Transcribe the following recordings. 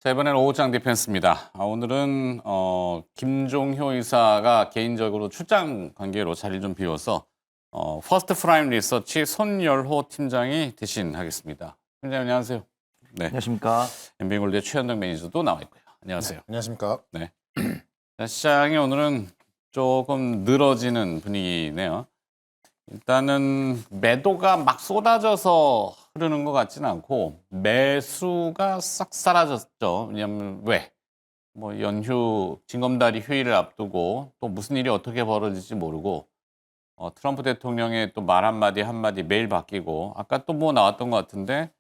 자, 이번에는 오후장 디펜스입니다. 오늘은 김종효 이사가 개인적으로 출장 관계로 자리를 좀 비워서 퍼스트 프라임 리서치 손열호 팀장이 대신하겠습니다. 팀장님 안녕하세요. 네, 안녕하십니까. MB골드의 최현덕 매니저도 나와 있고요. 안녕하세요. 안녕하십니까. 네. 자, 시장이 오늘은 조금 늘어지는 분위기네요. 일단은 매도가 막 쏟아져서 흐르는 것 같지는 않고 매수가 싹 사라졌죠. 왜냐하면 뭐 연휴 징검다리 휴일을 앞두고 또 무슨 일이 어떻게 벌어질지 모르고 트럼프 대통령의 또 말 한마디 매일 바뀌고 아까 또 뭐 나왔던 것 같은데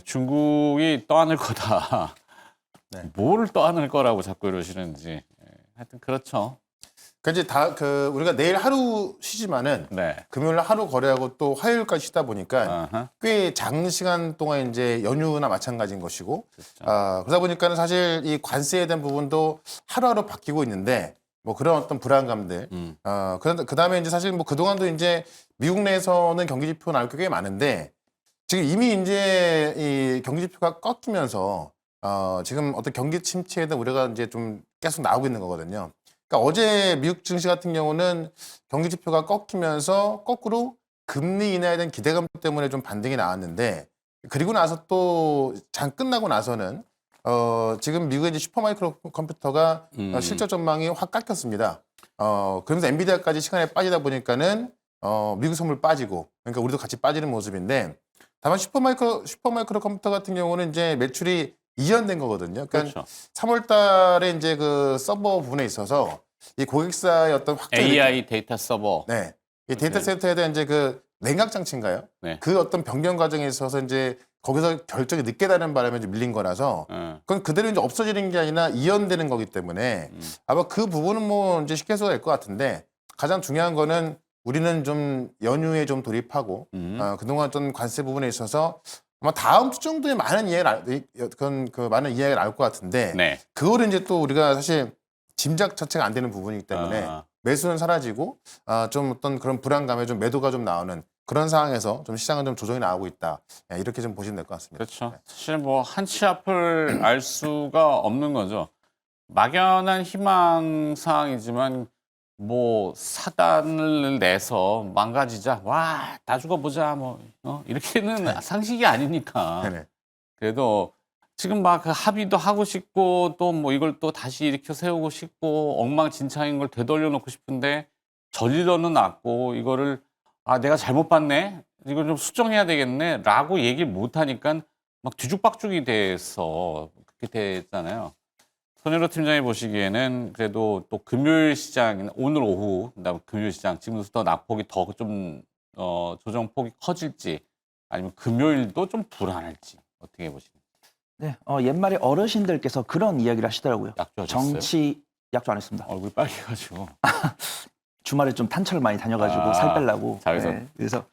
중국이 떠안을 거다. 네. 뭘 떠안을 거라고 자꾸 이러시는지. 하여튼 그렇죠. 이제 우리가 내일 하루 쉬지만은 네. 금요일 하루 거래하고 또 화요일까지 쉬다 보니까 아하. 꽤 장시간 동안 이제 연휴나 마찬가지인 것이고, 그렇죠. 그러다 보니까는 사실 이 관세에 대한 부분도 하루하루 바뀌고 있는데 뭐 그런 어떤 불안감들, 그 다음에 이제 사실 뭐 그동안도 이제 미국 내에서는 경기 지표 나올 게 꽤 많은데 지금 이미 이제 이 경기 지표가 꺾이면서 지금 어떤 경기 침체에 대한 우려가 이제 좀 계속 나오고 있는 거거든요. 그러니까 어제 미국 증시 같은 경우는 경기 지표가 꺾이면서 거꾸로 금리 인하에 대한 기대감 때문에 좀 반등이 나왔는데 그리고 나서 또 장 끝나고 나서는 지금 미국의 이제 슈퍼마이크로 컴퓨터가 실적 전망이 확 깎였습니다. 그러면서 엔비디아까지 시간에 빠지다 보니까는 미국 선물 빠지고 그러니까 우리도 같이 빠지는 모습인데 다만 슈퍼마이크로 컴퓨터 같은 경우는 이제 매출이 이전된 거거든요. 그러니까 그렇죠. 3월 달에 이제 그 서버 부분에 있어서 이 고객사의 어떤 확장 AI 데이터 서버. 네. 이 데이터 센터에 대한 이제 그 냉각 장치인가요? 네. 그 어떤 변경 과정에 있어서 이제 거기서 결정이 늦게 나는 바람에 이제 밀린 거라서 그건 그대로 이제 없어지는 게 아니라 이연되는 거기 때문에 아마 그 부분은 뭐 이제 쉽게 해소가 될 것 같은데 가장 중요한 거는 우리는 좀 연휴에 좀 돌입하고 그동안 좀 관세 부분에 있어서 아마 다음 주 정도에 많은 많은 이야기를 나올 것 같은데 네. 그거를 이제 또 우리가 사실 짐작 자체가 안 되는 부분이기 때문에 아. 매수는 사라지고 좀 어떤 그런 불안감에 좀 매도가 좀 나오는 그런 상황에서 좀 시장은 좀 조정이 나오고 있다. 이렇게 좀 보시면 될 것 같습니다. 그렇죠. 사실 뭐 한치 앞을 알 수가 없는 거죠. 막연한 희망사항이지만 뭐 사단을 내서 망가지자, 와, 다 죽어보자, 뭐 이렇게는 상식이 아니니까. 네네. 그래도 지금 막 그 합의도 하고 싶고 또 뭐 이걸 또 다시 일으켜 세우고 싶고 엉망진창인 걸 되돌려 놓고 싶은데 저질러는 놨고 이거를 내가 잘못 봤네. 이걸 좀 수정해야 되겠네. 라고 얘기를 못 하니까 막 뒤죽박죽이 돼서 그렇게 됐잖아요. 손혜로 팀장이 보시기에는 그래도 또 금요일 시장, 오늘 오후, 그다음 금요일 시장 지금부터 낙폭이 더 좀 조정폭이 커질지 아니면 금요일도 좀 불안할지 어떻게 보시나요? 네, 옛말에 어르신들께서 그런 이야기를 하시더라고요. 약주 하셨어요? 정치 약주 안 했습니다. 얼굴 빨개가지고. 주말에 좀 탄천을 많이 다녀가지고 아, 살 빼려고. 자외선. 네, 그래서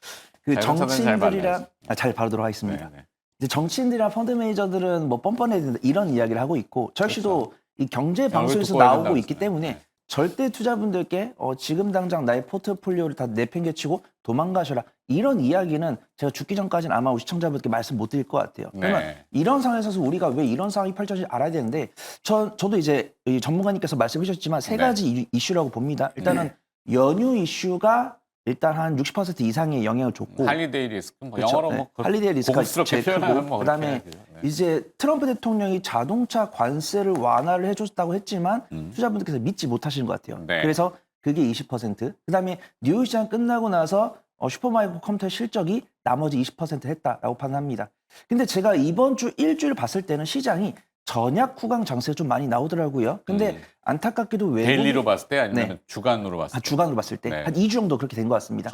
그 자외선은 잘 정치인들이랑 받아야지. 잘 바르도록 하겠습니다. 네. 이제 정치인들이랑 펀드 매니저들은 뭐 뻔뻔해야 된다 이런 이야기를 하고 있고 저 역시도 이 경제 방송에서 두꺼워야 나오고 된다고 있기 그러잖아요. 때문에 네. 절대 투자분들께 지금 당장 나의 포트폴리오를 다 내팽개치고 도망가셔라 이런 이야기는 제가 죽기 전까지는 아마 우리 시청자분들께 말씀 못 드릴 것 같아요. 그러면 네. 이런 상황에서 우리가 왜 이런 상황이 펼쳐질지 알아야 되는데 저도 이제 이 전문가님께서 말씀해 주셨지만 세 네. 가지 이슈라고 봅니다. 일단은 연휴 이슈가 일단 한 60% 이상의 영향을 줬고 할리데이 리스크, 뭐 그렇죠. 영어로 네. 뭐 할리데이 리스크가 고급스럽게 제일 표현하면 크고 뭐 그다음에 그렇게 해야죠. 네. 이제 트럼프 대통령이 자동차 관세를 완화를 해줬다고 했지만 투자분들께서 믿지 못하시는 것 같아요. 네. 그래서 그게 20%. 그다음에 뉴욕 시장 끝나고 나서 슈퍼마이크로 컴퓨터 실적이 나머지 20% 했다라고 판단합니다. 근데 제가 이번 주 일주일 봤을 때는 시장이 전약 후강 장세가 좀 많이 나오더라고요. 근데 안타깝게도 외국 데일리로 봤을 때 아니면 네. 주간으로 봤을 때? 주간으로 봤을 때 네. 한 2주 정도 그렇게 된 것 같습니다.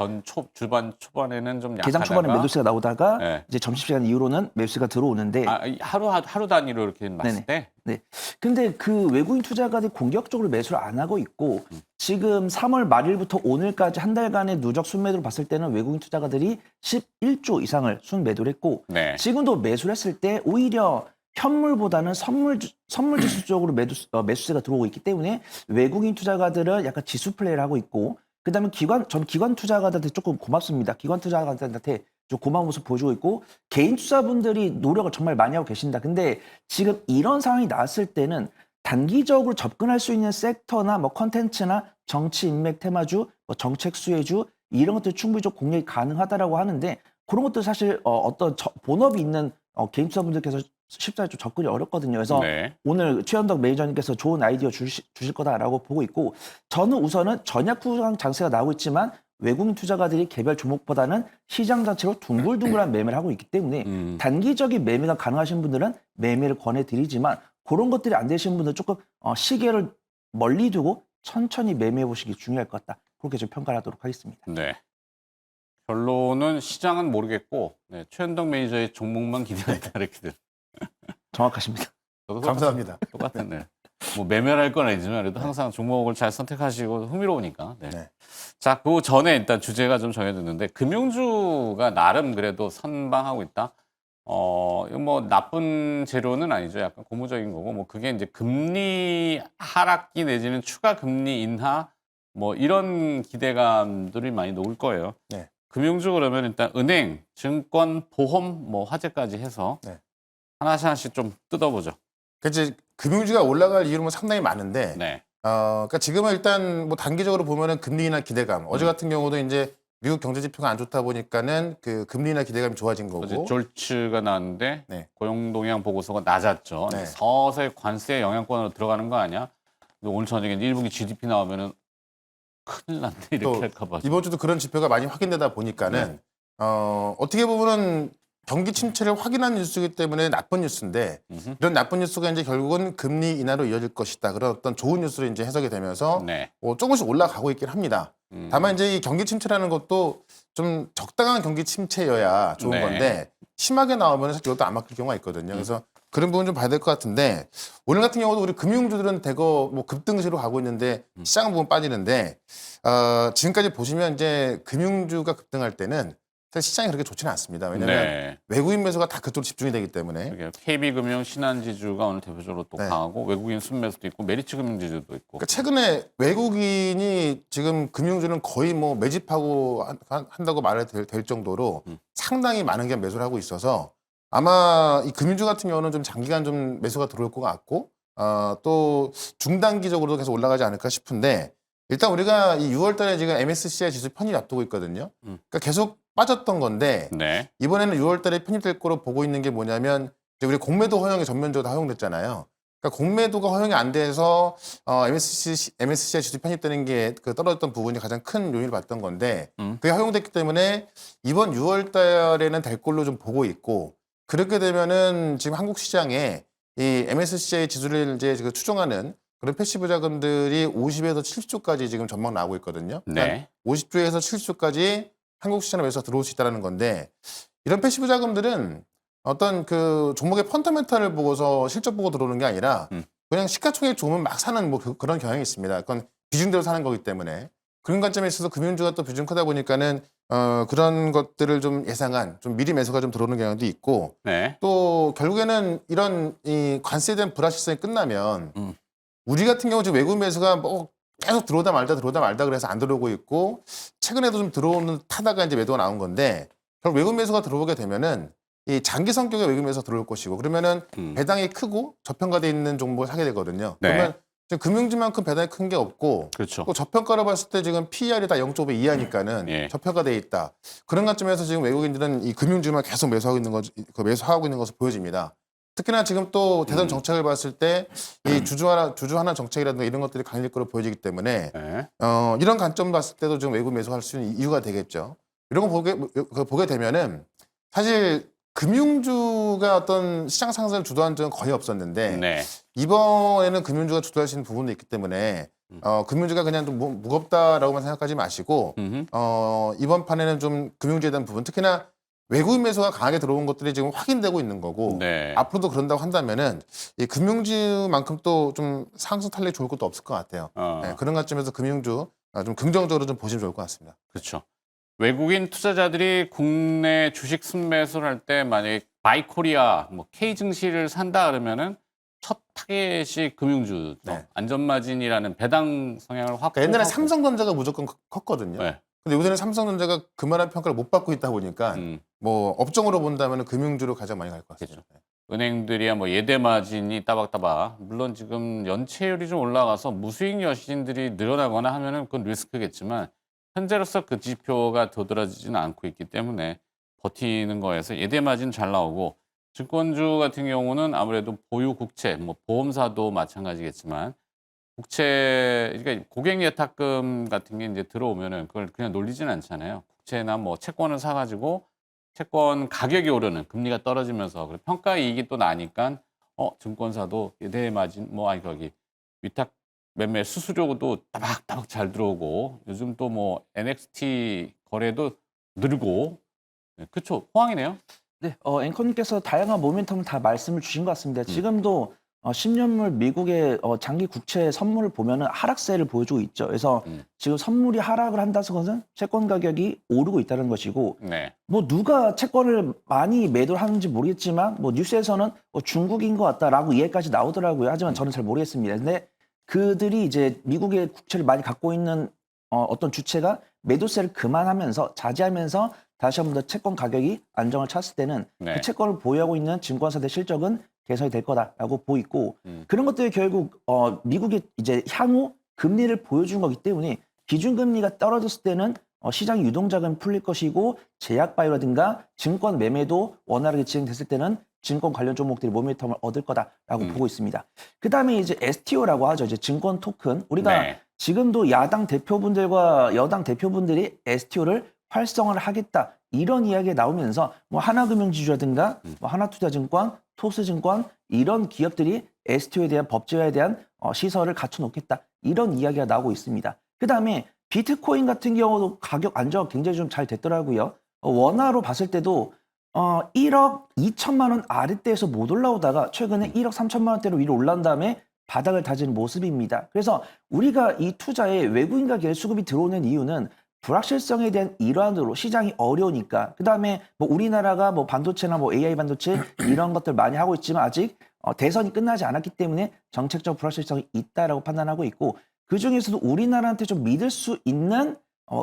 주반 초반에는 좀 약하다가 개장 초반에 매도세가 나오다가 네. 이제 점심시간 이후로는 매수세가 들어오는데 하루 단위로 이렇게 봤을 네네. 때 네. 근데 그 외국인 투자가들이 공격적으로 매수를 안 하고 있고 지금 3월 말일부터 오늘까지 한 달간의 누적 순매도를 봤을 때는 외국인 투자가들이 11조 이상을 순매도를 했고 네. 지금도 매수를 했을 때 오히려 현물보다는 선물 지수 쪽으로 매수세가 들어오고 있기 때문에 외국인 투자가들은 약간 지수 플레이를 하고 있고 그다음에 기관 투자가들한테 조금 고맙습니다. 기관 투자가들한테 좀 고마운 모습 보여주고 있고 개인 투자분들이 노력을 정말 많이 하고 계신다. 근데 지금 이런 상황이 나왔을 때는 단기적으로 접근할 수 있는 섹터나 뭐 컨텐츠나 정치 인맥 테마주, 뭐 정책 수혜주 이런 것들 충분히 좀 공략이 가능하다라고 하는데 그런 것도 사실 어떤 본업이 있는 개인 투자분들께서 쉽사리 좀 접근이 어렵거든요. 그래서 네. 오늘 최현덕 매니저님께서 좋은 아이디어 주실 거다라고 보고 있고 저는 우선은 전약 후장 장세가 나오고 있지만 외국인 투자가들이 개별 종목보다는 시장 자체로 둥글둥글한 매매를 하고 있기 때문에 단기적인 매매가 가능하신 분들은 매매를 권해드리지만 그런 것들이 안 되시는 분들은 조금 시계를 멀리 두고 천천히 매매해 보시기 중요할 것 같다. 그렇게 좀 평가를 하도록 하겠습니다. 네. 결론은 시장은 모르겠고 네, 최현덕 매니저의 종목만 기대한다 이렇게 돼. 정확하십니다. 저도 감사합니다. 똑같은 네. 뭐 매매를 할 건 아니지만 그래도 항상 종목을 잘 선택하시고 흥미로우니까. 네. 네. 자, 그 전에 일단 주제가 좀 정해졌는데 금융주가 나름 그래도 선방하고 있다. 이거 뭐 나쁜 재료는 아니죠. 약간 고무적인 거고 뭐 그게 이제 금리 하락기 내지는 추가 금리 인하 뭐 이런 기대감들이 많이 녹을 거예요. 네. 금융주 그러면 일단 은행, 증권, 보험, 뭐 화재까지 해서 네. 하나씩 좀 뜯어보죠. 그치, 금융주가 올라갈 이유는 상당히 많은데, 네. 그러니까 지금은 일단 뭐 단기적으로 보면은 금리나 기대감. 어제 같은 경우도 이제 미국 경제 지표가 안 좋다 보니까는 그 금리나 기대감이 좋아진 어제 거고. 졸츠가 나왔는데 네. 고용 동향 보고서가 낮았죠. 네. 서서히 관세 영향권으로 들어가는 거 아니야? 근데 오늘 저녁에 1분기 GDP 나오면은 큰일 났네 이렇게 또 할까 봐. 이번 주도 그런 지표가 많이 확인되다 보니까는 어떻게 보면은 경기 침체를 확인한 뉴스이기 때문에 나쁜 뉴스인데 이런 나쁜 뉴스가 이제 결국은 금리 인하로 이어질 것이다. 그런 어떤 좋은 뉴스로 이제 해석이 되면서 네. 조금씩 올라가고 있긴 합니다. 다만 이제 이 경기 침체라는 것도 좀 적당한 경기 침체여야 좋은 네. 건데 심하게 나오면 사실 이것도 안 막힐 경우가 있거든요. 그래서 그런 부분 좀 봐야 될 것 같은데 오늘 같은 경우도 우리 금융주들은 대거 뭐 급등세로 가고 있는데 시장 부분 빠지는데 지금까지 보시면 이제 금융주가 급등할 때는 사실 시장이 그렇게 좋지는 않습니다. 왜냐하면 네. 외국인 매수가 다 그쪽으로 집중이 되기 때문에 그러게요. KB금융, 신한지주가 오늘 대표적으로 또 네. 강하고 외국인 순매수도 있고 메리츠금융지주도 있고. 그러니까 최근에 외국인이 지금 금융주는 거의 뭐 매집하고 한다고 말해도 될 정도로 상당히 많은 게 매수를 하고 있어서 아마 이 금융주 같은 경우는 좀 장기간 좀 매수가 들어올 것 같고 또 중단기적으로도 계속 올라가지 않을까 싶은데 일단 우리가 이 6월 달에 지금 MSCI 지수 편입 앞두고 있거든요. 그러니까 계속 빠졌던 건데 네. 이번에는 6월 달에 편입될 거로 보고 있는 게 뭐냐면 이제 우리 공매도 허용이 전면적으로 다 허용됐잖아요. 그러니까 공매도가 허용이 안 돼서 MSCI 지수 편입되는 게 그 떨어졌던 부분이 가장 큰 요인을 봤던 건데 그게 허용됐기 때문에 이번 6월 달에는 될 걸로 좀 보고 있고 그렇게 되면은 지금 한국 시장에 이 MSCI 지수를 이제 그 추종하는 그런 패시브 자금들이 50에서 70조까지 지금 전망 나오고 있거든요. 네. 50조에서 70조까지 한국 시장에 매수가 들어올 수 있다는 건데 이런 패시브 자금들은 어떤 그 종목의 펀더멘탈을 보고서 실적 보고 들어오는 게 아니라 그냥 시가총액 좋으면 막 사는 뭐 그런 경향이 있습니다. 그건 비중대로 사는 거기 때문에 그런 관점에 있어서 금융주가 또 비중 크다 보니까는 그런 것들을 좀 예상한 좀 미리 매수가 좀 들어오는 경향도 있고 네. 또 결국에는 이런 이 관세에 대한 불확실성이 끝나면 우리 같은 경우 지금 외국 매수가 뭐 계속 들어오다 말다 그래서 안 들어오고 있고 최근에도 좀 들어오는 타다가 이제 매도가 나온 건데 결국 외국 매수가 들어오게 되면은 이 장기 성격의 외국 매수가 들어올 것이고 그러면은 배당이 크고 저평가돼 있는 종목을 사게 되거든요. 네. 그러면 지금 금융주만큼 배당이 큰 게 없고 그렇죠. 또 저평가로 봤을 때 지금 PER이 다 0.5 이하니까는 예. 저평가돼 있다. 그런 관점에서 지금 외국인들은 이 금융주만 계속 매수하고 있는 것으로 보여집니다. 특히나 지금 또 대선 정책을 봤을 때 이 주주 하나 정책이라든가 이런 것들이 강해질 거로 보여지기 때문에 네. 이런 관점 봤을 때도 지금 외국 매수할 수 있는 이유가 되겠죠. 이런 거 보게 되면은 사실 금융주가 어떤 시장 상승을 주도한 적은 거의 없었는데 네. 이번에는 금융주가 주도할 수 있는 부분도 있기 때문에 금융주가 그냥 좀 무겁다라고만 생각하지 마시고 이번 판에는 좀 금융주에 대한 부분 특히나 외국인 매수가 강하게 들어온 것들이 지금 확인되고 있는 거고 네. 앞으로도 그런다고 한다면은 이 금융주만큼 또 좀 상승 탄력이 좋을 것도 없을 것 같아요. 네, 그런 관점에서 금융주 좀 긍정적으로 좀 보시면 좋을 것 같습니다. 그렇죠. 외국인 투자자들이 국내 주식 순매수를 할 때 만약에 바이코리아, 뭐 K 증시를 산다 그러면은 첫 타겟이 금융주죠. 네. 안전마진이라는 배당 성향을 확. 그러니까 옛날에 삼성전자가 무조건 컸거든요. 네. 근데 요새는 삼성전자가 그만한 평가를 못 받고 있다 보니까 뭐 업종으로 본다면 금융주로 가장 많이 갈 것 같습니다. 은행들이야 뭐 예대 마진이 따박따박. 물론 지금 연체율이 좀 올라가서 무수익 여신들이 늘어나거나 하면은 그건 리스크겠지만 현재로서 그 지표가 도드라지지는 않고 있기 때문에 버티는 거에서 예대 마진 잘 나오고 증권주 같은 경우는 아무래도 보유 국채, 뭐 보험사도 마찬가지겠지만 국채, 그러니까 고객 예탁금 같은 게 이제 들어오면은 그걸 그냥 놀리지는 않잖아요. 국채나 뭐 채권을 사가지고 채권 가격이 오르는 금리가 떨어지면서 그리고 평가 이익이 또 나니까 증권사도 예대 마진 뭐 아니 거기 위탁 매매 수수료도 따박따박 잘 들어오고 요즘 또 뭐 NXT 거래도 늘고 네, 그쵸 호황이네요. 네, 앵커님께서 다양한 모멘텀을 다 말씀을 주신 것 같습니다. 지금도 10년물 미국의 장기 국채 선물을 보면은 하락세를 보여주고 있죠. 그래서 지금 선물이 하락을 한다는 것은 채권 가격이 오르고 있다는 것이고, 네. 뭐 누가 채권을 많이 매도를 하는지 모르겠지만, 뭐 뉴스에서는 중국인 것 같다라고 이해까지 나오더라고요. 하지만 저는 잘 모르겠습니다. 근데 그들이 이제 미국의 국채를 많이 갖고 있는 어떤 주체가 매도세를 그만하면서 자제하면서 다시 한 번 더 채권 가격이 안정을 찾을 때는 네. 그 채권을 보유하고 있는 증권사들의 실적은 개선이 될 거다라고 보이고 그런 것들이 결국 미국의 이제 향후 금리를 보여준 거기 때문에 기준금리가 떨어졌을 때는 시장 유동자금 풀릴 것이고 제약 바이오라든가 증권 매매도 원활하게 진행됐을 때는 증권 관련 종목들이 모멘텀을 얻을 거다라고 보고 있습니다. 그 다음에 이제 STO라고 하죠. 이제 증권 토큰. 우리가 네. 지금도 야당 대표분들과 여당 대표분들이 STO를 활성화를 하겠다 이런 이야기가 나오면서 뭐 하나금융지주라든가 뭐 하나투자증권, 토스증권 이런 기업들이 STO에 대한 법제화에 대한 시설을 갖춰놓겠다 이런 이야기가 나오고 있습니다. 그 다음에 비트코인 같은 경우도 가격 안정 굉장히 좀 잘 됐더라고요. 원화로 봤을 때도 1억 2천만 원 아래대에서 못 올라오다가 최근에 1억 3천만 원대로 위로 올라온 다음에 바닥을 다지는 모습입니다. 그래서 우리가 이 투자에 외국인과 계열 수급이 들어오는 이유는 불확실성에 대한 일환으로 시장이 어려우니까. 그 다음에 뭐 우리나라가 뭐 반도체나 뭐 AI 반도체 이런 것들 많이 하고 있지만 아직 대선이 끝나지 않았기 때문에 정책적 불확실성이 있다라고 판단하고 있고 그 중에서도 우리나라한테 좀 믿을 수 있는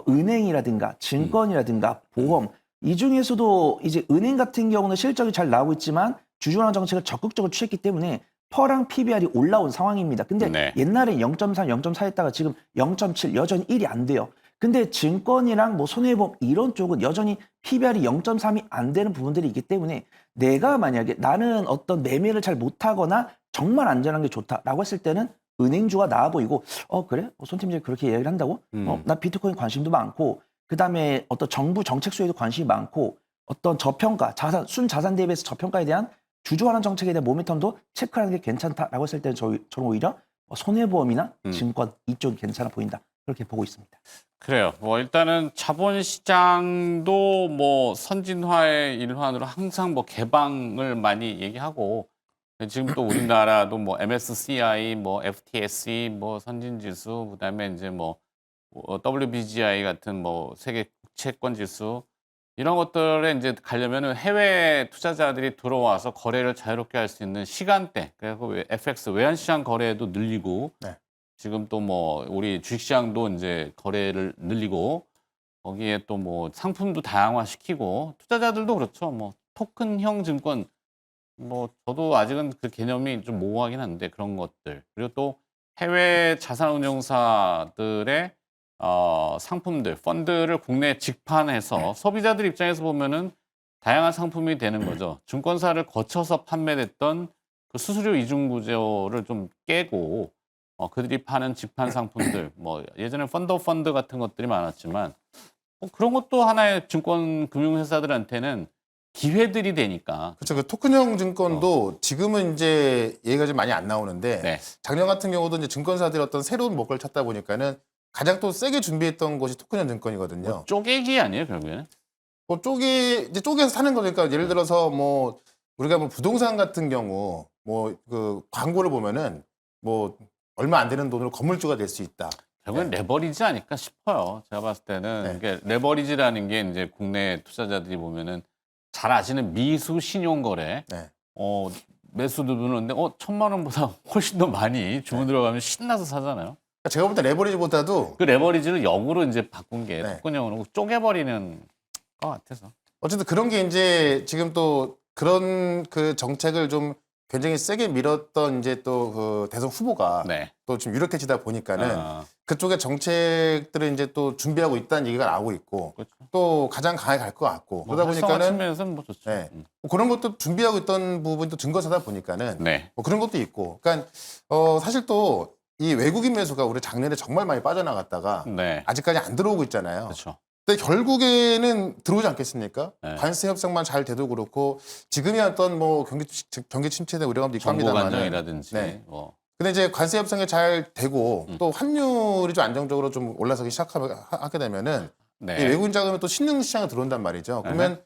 은행이라든가 증권이라든가 보험 이 중에서도 이제 은행 같은 경우는 실적이 잘 나오고 있지만 주주환원 정책을 적극적으로 취했기 때문에 퍼랑 PBR이 올라온 상황입니다. 근데 네. 옛날에 0.3, 0.4 했다가 지금 0.7 여전히 1이 안 돼요. 근데 증권이랑 뭐 손해보험 이런 쪽은 여전히 PBR이 0.3이 안 되는 부분들이 있기 때문에 내가 만약에 나는 어떤 매매를 잘 못하거나 정말 안전한 게 좋다라고 했을 때는 은행주가 나아 보이고 그래? 손 팀장이 그렇게 이야기를 한다고? 나 비트코인 관심도 많고 그다음에 어떤 정부 정책 수혜도 관심이 많고 어떤 저평가 자산 순자산 대비해서 저평가에 대한 주주환원 정책에 대한 모멘텀도 체크하는 게 괜찮다라고 했을 때는 저는 오히려 손해보험이나 증권 이쪽이 괜찮아 보인다 그렇게 보고 있습니다. 그래요. 뭐 일단은 자본시장도 뭐 선진화의 일환으로 항상 뭐 개방을 많이 얘기하고 지금 또 우리나라도 뭐 MSCI, 뭐 FTSE, 뭐 선진지수, 그다음에 이제 뭐 WBGI 같은 뭐 세계 채권 지수 이런 것들에 이제 가려면은 해외 투자자들이 들어와서 거래를 자유롭게 할 수 있는 시간대, 그리고 FX 외환시장 거래도 늘리고 네. 지금 또 뭐 우리 주식시장도 이제 거래를 늘리고 거기에 또 뭐 상품도 다양화시키고 투자자들도 그렇죠. 뭐 토큰형 증권 뭐 저도 아직은 그 개념이 좀 모호하긴 한데 그런 것들 그리고 또 해외 자산운용사들의 상품들 펀드를 국내에 직판해서 소비자들 입장에서 보면은 다양한 상품이 되는 거죠. 증권사를 거쳐서 판매됐던 그 수수료 이중 구조를 좀 깨고 그들이 파는 직판 상품들 뭐 예전에 펀드 같은 것들이 많았지만 그런 것도 하나의 증권 금융회사들한테는 기회들이 되니까. 그렇죠. 그 토큰형 증권도 지금은 이제 얘기가 좀 많이 안 나오는데 네. 작년 같은 경우도 이제 증권사들이 어떤 새로운 목표를 찾다 보니까는 가장 또 세게 준비했던 것이 토큰형 증권이거든요. 뭐 쪼개기 아니에요 결국에는? 뭐 이제 쪼개서 사는 거니까 예를 들어서 뭐 우리가 뭐 부동산 같은 경우 뭐 그 광고를 보면은 뭐 얼마 안 되는 돈으로 건물주가 될 수 있다. 결국엔 레버리지 아닐까 싶어요. 제가 봤을 때는 이게 레버리지라는 게 이제 국내 투자자들이 보면은 잘 아시는 미수 신용거래. 네. 매수 누르는데 1,000만 원보다 훨씬 더 많이 주문 들어가면 신나서 사잖아요. 그러니까 제가 볼 때 레버리지보다도 그 레버리지를 역으로 이제 바꾼 게 네. 토큰형으로 쪼개버리는 것 같아서. 어쨌든 그런 게 이제 지금 또 그런 그 정책을 좀 굉장히 세게 밀었던 이제 또 그 대선 후보가 네. 또 지금 유력해지다 보니까는 아, 그쪽의 정책들을 이제 또 준비하고 있다는 얘기가 나오고 있고 그렇죠. 또 가장 강하게 갈 것 같고 뭐 그러다 활성화 보니까는 측면에서는 뭐 좋죠. 네. 뭐 그런 것도 준비하고 있던 부분이 또 증거사다 보니까는 네. 뭐 그런 것도 있고 그러니까 사실 또 이 외국인 매수가 우리 작년에 정말 많이 빠져나갔다가 네. 아직까지 안 들어오고 있잖아요. 그렇죠. 근데 결국에는 들어오지 않겠습니까? 네. 관세 협상만 잘 돼도 그렇고 지금이 어떤 뭐 경기 침체의 우려감도 있고 정보 합니다만 간정이라든지 네. 뭐. 근데 이제 관세 협상이 잘 되고 또 환율이 좀 안정적으로 좀 올라서기 시작하게 되면은 네. 이 외국인 자금이 또 신흥 시장에 들어온단 말이죠. 그러면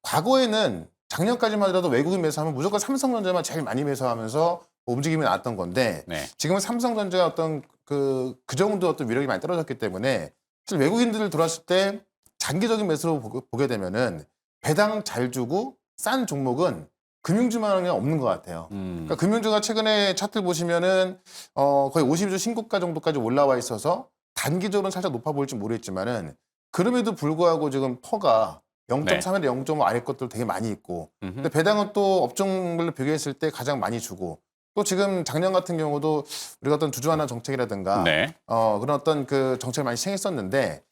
과거에는 작년까지만 하더라도 외국인 매수하면 무조건 삼성전자만 제일 많이 매수하면서 움직임이 나왔던 건데 네. 지금은 삼성전자가 어떤 그 정도 어떤 위력이 많이 떨어졌기 때문에 사실 외국인들 들어왔을 때 장기적인 매수로 보게 되면은 배당 잘 주고 싼 종목은 금융주만은 없는 것 같아요. 그러니까 금융주가 최근에 차트를 보시면은 거의 50주 신고가 정도까지 올라와 있어서 단기적으로는 살짝 높아 보일지 모르겠지만은 그럼에도 불구하고 지금 퍼가 0.3에서 0.5 아래 것들 되게 많이 있고 근데 배당은 또 업종별로 비교했을 때 가장 많이 주고 또 지금 작년 같은 경우도 우리가 어떤 주주환원 정책이라든가 네. 그런 어떤 그 정책을 많이 시행했었는데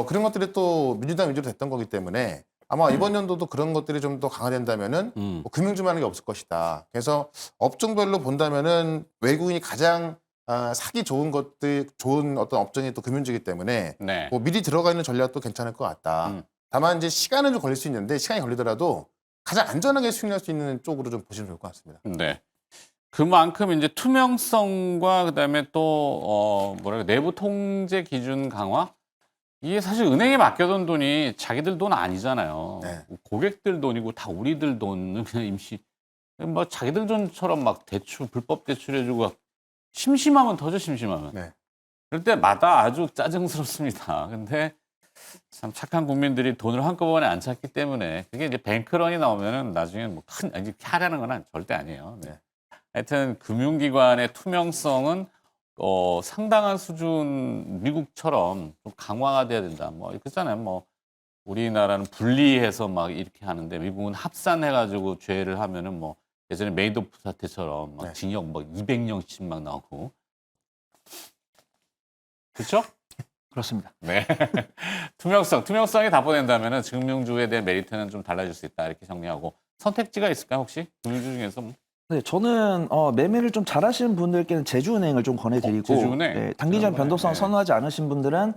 그런 것들이 또 민주당 위주로 됐던 거기 때문에 아마 이번 연도도 그런 것들이 좀 더 강화된다면은 뭐 금융주만한 게 없을 것이다. 그래서 업종별로 본다면은 외국인이 가장 사기 좋은 것들 좋은 어떤 업종이 또 금융주이기 때문에 네. 뭐 미리 들어가 있는 전략도 괜찮을 것 같다. 다만 이제 시간은 좀 걸릴 수 있는데 시간이 걸리더라도 가장 안전하게 수익낼 수 있는 쪽으로 좀 보시면 좋을 것 같습니다. 네. 그만큼 이제 투명성과 그다음에 또 뭐랄까 내부 통제 기준 강화 이게 사실 은행에 맡겨둔 돈이 자기들 돈 아니잖아요. 네. 고객들 돈이고 다 우리들 돈은 그냥 임시 뭐 자기들 돈처럼 막 대출 불법 대출해주고 심심하면 터져 심심하면. 네. 그럴 때마다 아주 짜증스럽습니다. 근데 참 착한 국민들이 돈을 한꺼번에 안 찾기 때문에 그게 이제 뱅크런이 나오면은 나중에 뭐 이제 하라는 건 절대 아니에요. 네. 하여튼 금융기관의 투명성은 상당한 수준 미국처럼 좀 강화가 돼야 된다. 뭐 그렇잖아요. 뭐 우리나라는 분리해서 막 이렇게 하는데 미국은 합산해가지고 죄를 하면은 뭐 예전에 메이도프 사태처럼 막 네. 징역 막 200년씩 막 나오고 그렇죠? 그렇습니다. 네. 투명성이 답보된다면은 금융주에 대한 메리트는 좀 달라질 수 있다 이렇게 정리하고 선택지가 있을까요 혹시 금융주 중에서? 네, 저는 매매를 좀 잘하시는 분들께는 제주은행을 좀 권해드리고 제주은행? 네, 단기전 지난번에, 변동성 네. 선호하지 않으신 분들은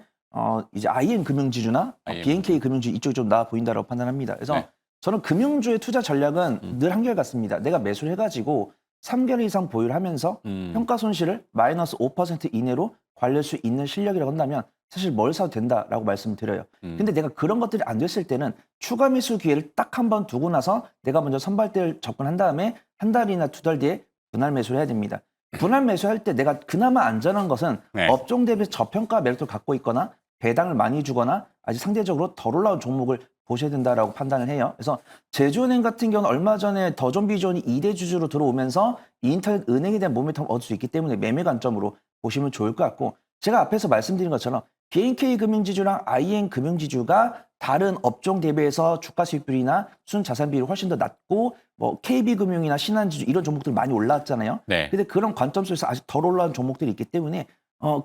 이제 IM 금융지주나 IM. BNK 금융지 이쪽이 좀 나아 보인다고 판단합니다. 그래서 네. 저는 금융주의 투자 전략은 늘 한결같습니다. 내가 매수를 해가지고 3개월 이상 보유를 하면서 평가 손실을 마이너스 5% 이내로 관리할 수 있는 실력이라고 한다면 사실 뭘 사도 된다라고 말씀드려요. 근데 내가 그런 것들이 안 됐을 때는 추가 매수 기회를 딱 한 번 두고 나서 내가 먼저 선발대를 접근한 다음에 한 달이나 두 달 뒤에 분할 매수를 해야 됩니다. 분할 매수할 때 내가 그나마 안전한 것은 네. 업종 대비 저평가 매력을 갖고 있거나 배당을 많이 주거나 아직 상대적으로 덜 올라온 종목을 보셔야 된다라고 판단을 해요. 그래서 제주은행 같은 경우는 얼마 전에 더존비존이 2대 주주로 들어오면서 이 인터넷 은행에 대한 모멘텀을 얻을 수 있기 때문에 매매 관점으로 보시면 좋을 것 같고 제가 앞에서 말씀드린 것처럼 BNK 금융지주랑 IM 금융지주가 다른 업종 대비해서 주가 수익률이나 순자산 비율이 훨씬 더 낮고 뭐 KB금융이나 신한지주 이런 종목들 많이 올라왔잖아요. 네. 근데 그런 관점 속에서 아직 덜 올라온 종목들이 있기 때문에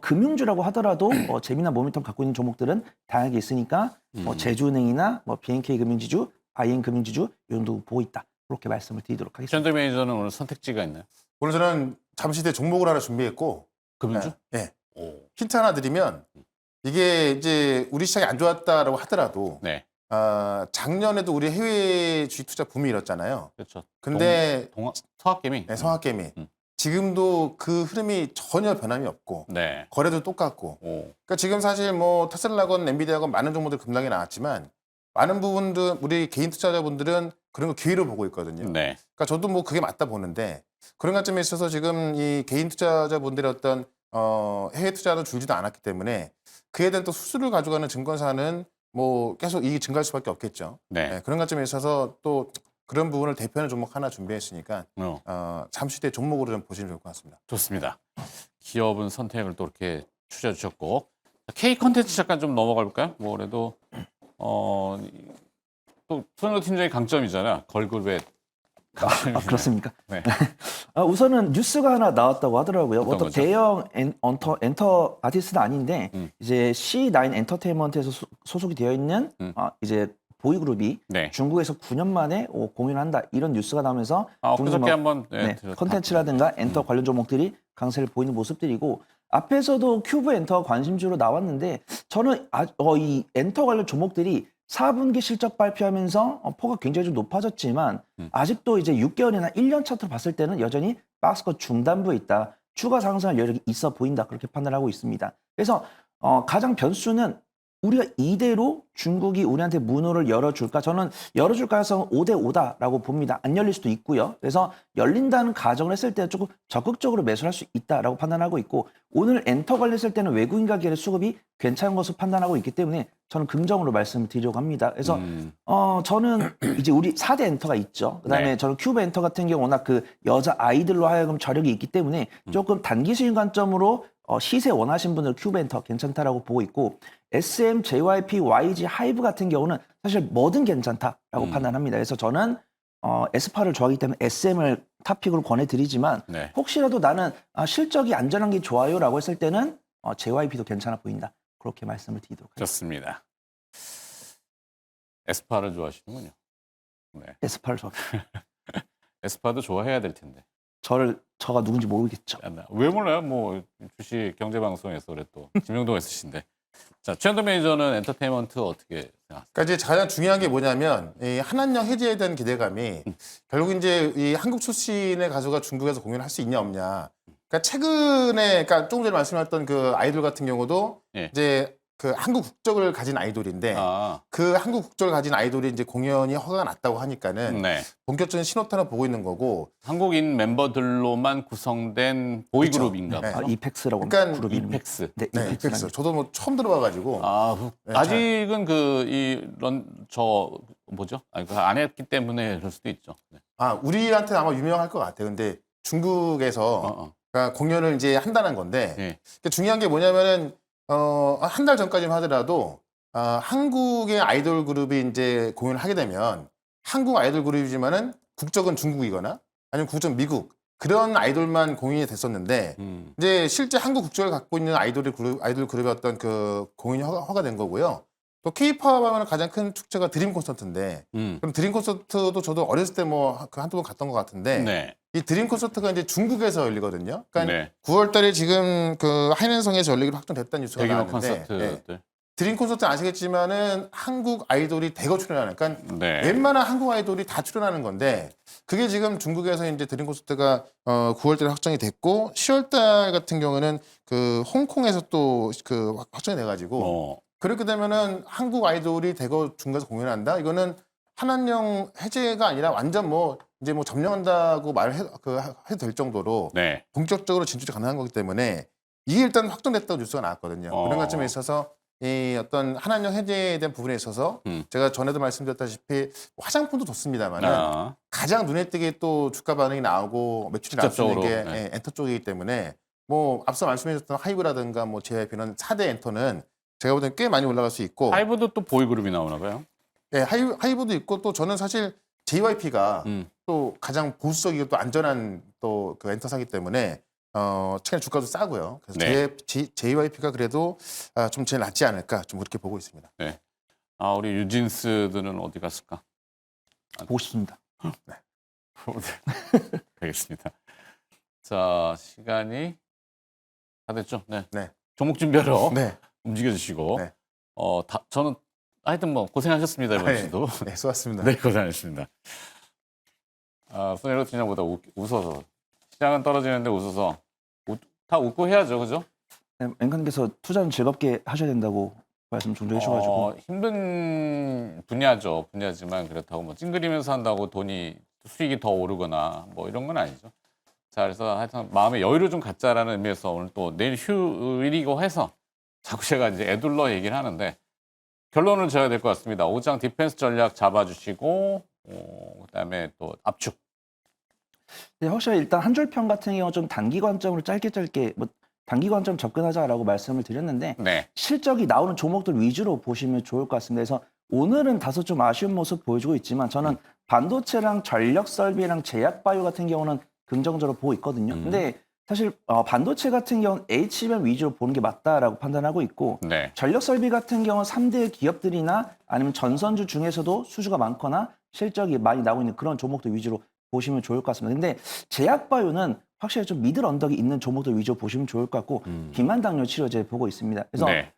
금융주라고 하더라도 재미난 모멘텀 갖고 있는 종목들은 다양하게 있으니까 뭐 제주은행이나 뭐 BNK 금융지주, IM 금융지주 이 정도 보고 있다. 그렇게 말씀을 드리도록 하겠습니다. 전대 매니저는 오늘 선택지가 있나요? 오늘 저는 잠시 뒤에 종목을 하나 준비했고 금융주? 네. 오. 힌트 하나 드리면 이게 이제 우리 시장이 안 좋았다라고 하더라도 네. 작년에도 우리 해외 주식 투자 붐이 일었잖아요. 그렇죠. 근데 서학개미? 네, 성학개미 지금도 그 흐름이 전혀 변함이 없고 네. 거래도 똑같고 오. 그러니까 지금 사실 뭐 테슬라건 엔비디아건 많은 종목들 급락이 나왔지만 많은 부분도 우리 개인 투자자분들은 그런 거 기회로 보고 있거든요. 네. 그러니까 저도 뭐 그게 맞다 보는데 그런 관점에 있어서 지금 이 개인 투자자분들의 어떤 해외 투자는 줄지도 않았기 때문에 그에 대한 또 수수료를 가져가는 증권사는 뭐 계속 이익이 증가할 수밖에 없겠죠. 네. 네, 그런 관점에 있어서 또 그런 부분을 대표하는 종목 하나 준비했으니까 잠시 뒤에 종목으로 좀 보시면 좋을 것 같습니다. 좋습니다. 기업은 선택을 또 이렇게 추천해 주셨고 K 컨텐츠 잠깐 좀 넘어가 볼까요? 뭐 그래도 또 손현우 팀장의 강점이잖아. 걸그룹의 강점이잖아요. 그렇습니까? 네. 우선은 뉴스가 하나 나왔다고 하더라고요. 어떤 어떤 거죠? 대형 엔터 아티스트는 아닌데 이제 C9 엔터테인먼트에서 소속이 되어 있는 이제 보이그룹이 네. 중국에서 9년 만에 공연을 한다 이런 뉴스가 나오면서 그저께 한번 컨텐츠라든가 엔터 관련 종목들이 강세를 보이는 모습들이고 앞에서도 큐브 엔터 관심주로 나왔는데 저는 이 엔터 관련 종목들이 4분기 실적 발표하면서 포가 굉장히 좀 높아졌지만 아직도 이제 6개월이나 1년 차트로 봤을 때는 여전히 박스권 중단부에 있다. 추가 상승할 여력이 있어 보인다. 그렇게 판단하고 있습니다. 그래서 가장 변수는 우리가 이대로 중국이 우리한테 문호를 열어줄까? 저는 열어줄 가능성은 5대 5다라고 봅니다. 안 열릴 수도 있고요. 그래서 열린다는 가정을 했을 때 조금 적극적으로 매수할 수 있다라고 판단하고 있고 오늘 엔터 관리했을 때는 외국인과 기업의 수급이 괜찮은 것으로 판단하고 있기 때문에 저는 긍정으로 말씀을 드리려고 합니다. 그래서 저는 이제 우리 4대 엔터가 있죠. 그다음에 네. 저는 큐브 엔터 같은 경우 워낙 그 여자 아이들로 하여금 저력이 있기 때문에 조금 단기 수익 관점으로 시세 원하신 분들 큐브 엔터 괜찮다라고 보고 있고 SM, JYP, YG, 하이브 같은 경우는 사실 뭐든 괜찮다라고 판단합니다. 그래서 저는 에스파를 좋아하기 때문에 SM을 탑픽으로 권해드리지만 네. 혹시라도 나는 실적이 안전한 게 좋아요라고 했을 때는 JYP도 괜찮아 보인다. 그렇게 말씀을 드리도록 하겠습니다. 좋습니다. 에스파를 좋아하시는군요. 네. 에스파를 좋아합니다. 에스파도 좋아해야 될 텐데. 저가 누군지 모르겠죠. 왜 몰라요? 뭐 주식 경제방송에서 그래 또 김영동 있으신데. 자, 최현도 매니저는 엔터테인먼트 어떻게 생각하세요? 그러니까 이제 가장 중요한 게 뭐냐면 이 한한령 해제에 대한 기대감이 결국 이제 이 한국 출신의 가수가 중국에서 공연을 할 수 있냐 없냐. 그러니까 최근에 그러니까 조금 전에 말씀하셨던 그 아이돌 같은 경우도 예. 이제 그 한국 국적을 가진 아이돌인데 그 한국 국적을 가진 아이돌이 이제 공연이 허가가 났다고 하니까는 네. 본격적인 신호탄을 보고 있는 거고. 한국인 멤버들로만 구성된 보이그룹인가 그렇죠. 봐요. 네. 이펙스라고 그러니까 그룹 이름이. 이펙스. 네, 네, 이펙스. 저도 뭐 처음 들어봐가지고. 네, 아직은 뭐죠? 안 했기 때문에 그럴 수도 있죠. 네. 우리한테 아마 유명할 것 같아요. 근데 중국에서 그러니까 공연을 이제 한다는 건데 네. 중요한 게 뭐냐면은 한 달 전까지만 하더라도 한국의 아이돌 그룹이 이제 공연을 하게 되면 한국 아이돌 그룹이지만은 국적은 중국이거나 아니면 국적 미국 그런 아이돌만 공연이 됐었는데 이제 실제 한국 국적을 갖고 있는 아이돌 그룹의 어떤 그 공연이 허가된 거고요. 또 K-팝 하면 가장 큰 축제가 드림 콘서트인데 그럼 드림 콘서트도 저도 어렸을 때 뭐 한두 번 갔던 것 같은데 네. 이 드림 콘서트가 이제 중국에서 열리거든요. 그러니까 네. 9월달에 지금 그 하이낸성에서 열리기로 확정됐다는 뉴스가 대규모 나왔는데 콘서트들. 드림 콘서트 아시겠지만은 한국 아이돌이 대거 출연하는 그러니까 네. 웬만한 한국 아이돌이 다 출연하는 건데 그게 지금 중국에서 이제 드림 콘서트가 9월달에 확정이 됐고 10월달 같은 경우는 그 홍콩에서 또 그 확정이 돼가지고 그렇게 되면은 한국 아이돌이 대거 중국에서 공연한다. 이거는 한한령 해제가 아니라 완전 뭐 이제 뭐 점령한다고 해도 될 정도로 네. 본격적으로 진출이 가능한 거기 때문에 이게 일단 확정됐다고 뉴스가 나왔거든요. 그런 관점에 있어서 이 어떤 한한령 해제에 대한 부분에 있어서 제가 전에도 말씀드렸다시피 화장품도 좋습니다만은 가장 눈에 띄게 또 주가 반응이 나오고 매출이 나올 수 있는 게 네. 엔터 쪽이기 때문에 뭐 앞서 말씀해주셨던 하이브라든가 뭐 JYP는 4대 엔터는 제가 볼 때는 꽤 많이 올라갈 수 있고 하이브도 또 보이그룹이 나오나 봐요. 네, 하이브도 있고 또 저는 사실 JYP가 또 가장 보수적이고 또 안전한 또 그 엔터사기 때문에 최근 주가도 싸고요. 그래서 네. JYP가 그래도 좀 제일 낫지 않을까 좀 그렇게 보고 있습니다. 네. 우리 유진스들은 어디 갔을까? 보고 싶습니다. 네. 알겠습니다. 자, 시간이 다 됐죠? 네. 네. 종목 준비하러 네. 움직여 주시고. 네. 저는 하여튼 뭐 고생하셨습니다, 이번 주도. 네, 수고하셨습니다. 네, 고생하셨습니다. 손해로 팀장보다 웃어서. 시장은 떨어지는데 웃어서. 다 웃고 해야죠, 그죠? 네, 앵커님께서 투자는 즐겁게 하셔야 된다고 말씀 종종 해주셔가지고 힘든 분야지만 그렇다고 뭐 찡그리면서 한다고 수익이 더 오르거나 뭐 이런 건 아니죠. 자, 그래서 하여튼 마음의 여유를 좀 갖자라는 의미에서 오늘 또 내일 휴일이고 해서 자꾸 제가 이제 애둘러 얘기를 하는데 결론을 지어야 될 것 같습니다. 오장 디펜스 전략 잡아주시고 그다음에 또 압축. 네, 확실히 일단 한 줄 평 같은 경우 좀 단기 관점으로 짧게 뭐 단기 관점 접근하자라고 말씀을 드렸는데 네. 실적이 나오는 종목들 위주로 보시면 좋을 것 같습니다. 그래서 오늘은 다소 좀 아쉬운 모습 보여주고 있지만 저는 반도체랑 전력 설비랑 제약 바이오 같은 경우는 긍정적으로 보고 있거든요. 근데 사실 반도체 같은 경우는 HBM 위주로 보는 게 맞다라고 판단하고 있고 네. 전력 설비 같은 경우는 3대 기업들이나 아니면 전선주 중에서도 수주가 많거나 실적이 많이 나오고 있는 그런 종목들 위주로 보시면 좋을 것 같습니다. 근데 제약 바이오는 확실히 좀 미들 언덕이 있는 종목들 위주로 보시면 좋을 것 같고 비만 당뇨 치료제 보고 있습니다. 그래서 네.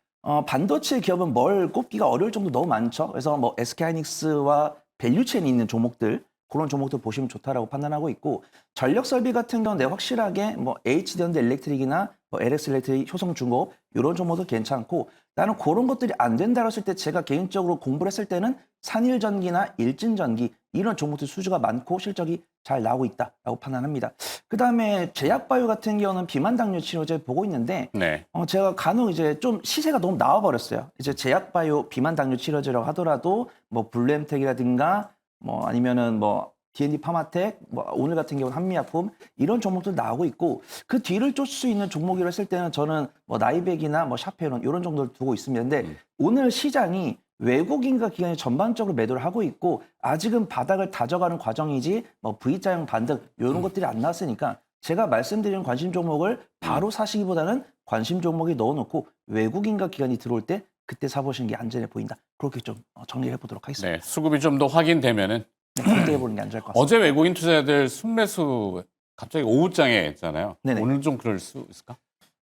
반도체 기업은 뭘 꼽기가 어려울 정도 너무 많죠. 그래서 뭐 SK하이닉스와 밸류체인이 있는 종목들 그런 종목들 보시면 좋다라고 판단하고 있고 전력 설비 같은 경우는 확실하게 뭐 HD현대 일렉트릭이나 뭐 LX 일렉트릭, 효성중공업 이런 종목도 괜찮고 나는 그런 것들이 안 된다고 했을 때 제가 개인적으로 공부를 했을 때는 산일전기나 일진전기 이런 종목들 수주가 많고 실적이 잘 나오고 있다라고 판단합니다. 그다음에 제약바이오 같은 경우는 비만 당뇨 치료제 보고 있는데 네. 제가 간혹 이제 좀 시세가 너무 나와버렸어요. 이제 제약바이오 비만 당뇨 치료제라고 하더라도 뭐 블루엠텍이라든가 뭐 아니면은 뭐 D&D 파마텍, 뭐 오늘 같은 경우는 한미약품 이런 종목들 나오고 있고 그 뒤를 쫓을 수 있는 종목이라 했을 때는 저는 뭐 나이백이나 뭐 샤페론 이런 정도를 두고 있습니다. 근데 오늘 시장이 외국인과 기관이 전반적으로 매도를 하고 있고 아직은 바닥을 다져가는 과정이지 뭐 V자형 반등 이런 것들이 안 나왔으니까 제가 말씀드린 관심 종목을 바로 사시기보다는 관심 종목에 넣어놓고 외국인과 기관이 들어올 때 그때 사보시는 게 안전해 보인다. 그렇게 좀 정리를 해보도록 하겠습니다. 네. 수급이 좀 더 확인되면은 네, 그때 해보는 게 안전할 것 같습니다. 어제 외국인 투자자들 순매수 갑자기 오후장에 했잖아요. 네네. 오늘 좀 그럴 수 있을까?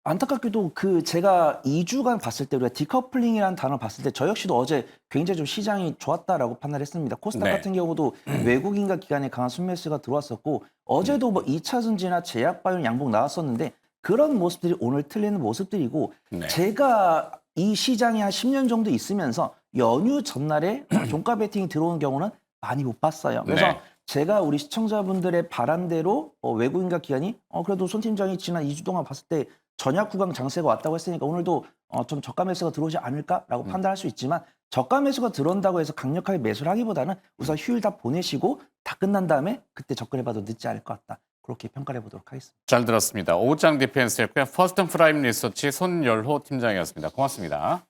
안타깝게도 그 제가 2주간 봤을 때 우리가 디커플링이라는 단어를 봤을 때 저 역시도 어제 굉장히 좀 시장이 좋았다라고 판단했습니다. 코스닥 네. 같은 경우도 외국인과 기관의 강한 순매수가 들어왔었고 어제도 뭐 2차 전지나 제약바이오 양봉 나왔었는데 그런 모습들이 오늘 틀리는 모습들이고 네. 제가 이 시장이 한 10년 정도 있으면서 연휴 전날에 종가 베팅이 들어오는 경우는 많이 못 봤어요. 그래서 네. 제가 우리 시청자분들의 바람대로 외국인과 기관이 그래도 손 팀장이 지난 2주 동안 봤을 때 전약 구간 장세가 왔다고 했으니까 오늘도 좀 저가 매수가 들어오지 않을까라고 판단할 수 있지만 저가 매수가 들어온다고 해서 강력하게 매수를 하기보다는 우선 휴일 다 보내시고 다 끝난 다음에 그때 접근해봐도 늦지 않을 것 같다. 그렇게 평가를 해보도록 하겠습니다. 잘 들었습니다. 오후장 디펜스였고요. 퍼스트 프라임 리서치 손열호 팀장이었습니다. 고맙습니다.